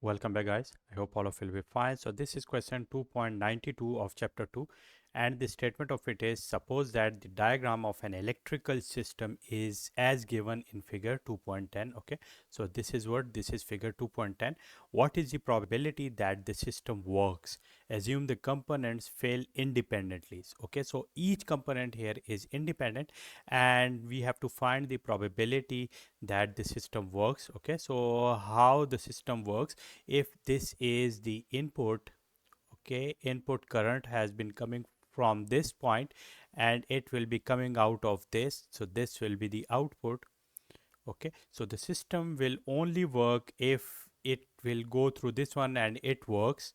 Welcome back, guys. I hope all of you will be fine. So this is question 2.92 of chapter 2, and the statement of it is, suppose that the diagram of an electrical system is as given in figure 2.10. Okay, so this is figure 2.10. What is the probability that the system works? Assume the components fail independently. Okay, so each component here is independent and we have to find the probability that the system works. Okay, so how the system works: if this is the input, okay, input current has been coming from this point and it will be coming out of this, so this will be the output. Okay, so the system will only work if it will go through this one and it works,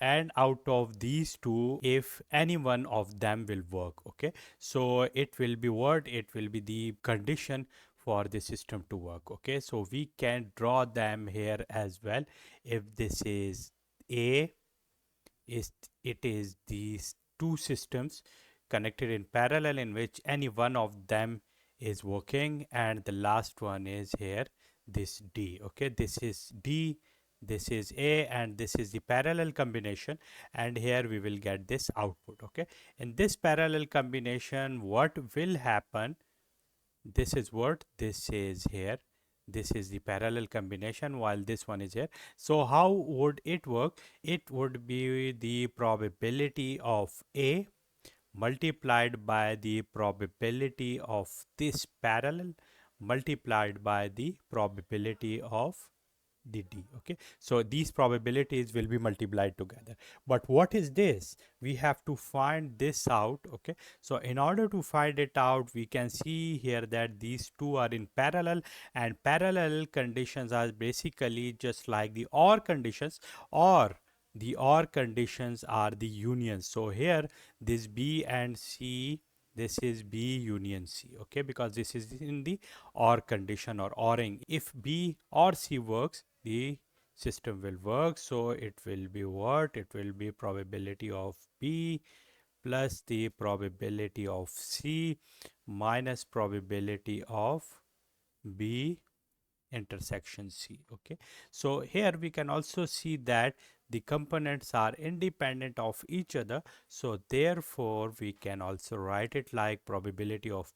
and out of these two, if any one of them will work. Okay, so it will be what it will be the condition for the system to work. Okay, so we can draw them here as well. If this is A, is it is these two systems connected in parallel in which any one of them is working, and the last one is here, this D. Okay, this is D, this is A, and this is the parallel combination, and here we will get this output. Okay, in this parallel combination, what will happen, this is what this is here, this is the parallel combination while this one is here. So how would it work? It would be the probability of A multiplied by the probability of this parallel multiplied by the probability of the D. Okay, so these probabilities will be multiplied together. But what is this? We have to find this out. Okay, so in order to find it out, we can see here that these two are in parallel, and parallel conditions are basically just like the OR conditions, or the OR conditions are the unions. So here this B and C, this is B union C. Okay, because this is in the OR condition or ORing. If B or C works, the system will work. So it will be what? It will be probability of B plus the probability of C minus probability of B intersection C. Okay, so here we can also see that the components are independent of each other, so therefore we can also write it like probability of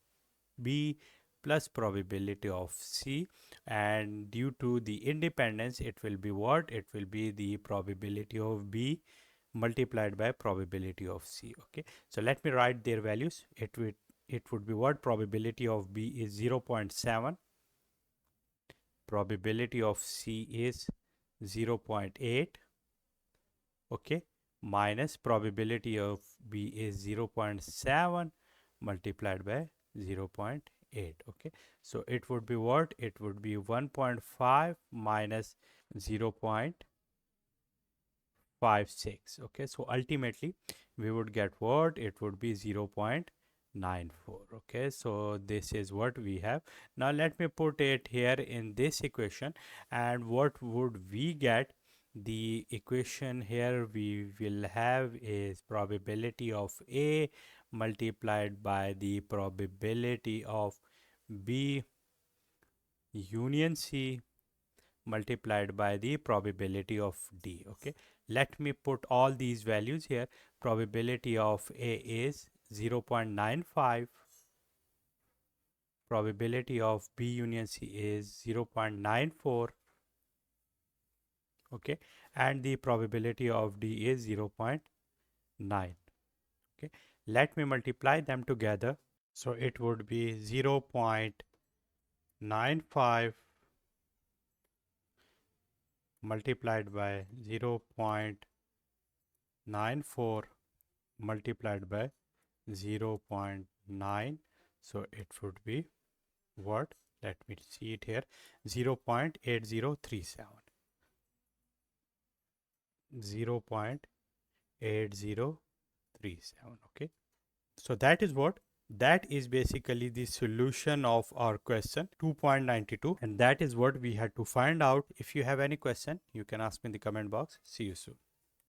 B plus probability of C, and due to the independence it will be what? It will be the probability of B multiplied by probability of C. Okay, so let me write their values. It would be what? Probability of B is 0.7, probability of C is 0.8. Okay, minus probability of B is 0.7 multiplied by 0.8. Okay, so it would be what? It would be 1.5 minus 0.56. Okay, so ultimately we would get what? It would be 0.94. Okay, so this is what we have. Now let me put it here in this equation, and what would we get? The equation here we will have is probability of A multiplied by the probability of B union C multiplied by the probability of D. Okay, let me put all these values here. Probability of A is 0.95, probability of B union C is 0.94. Okay, and the probability of D is 0.9. Okay, let me multiply them together. So it would be 0.95 multiplied by 0.94 multiplied by 0.9. So it would be what? Let me see it here, 0.8037. 0.8037. Okay, so that is what? That is basically the solution of our question 2.92, and that is what we had to find out. If you have any question, you can ask me in the comment box. See you soon.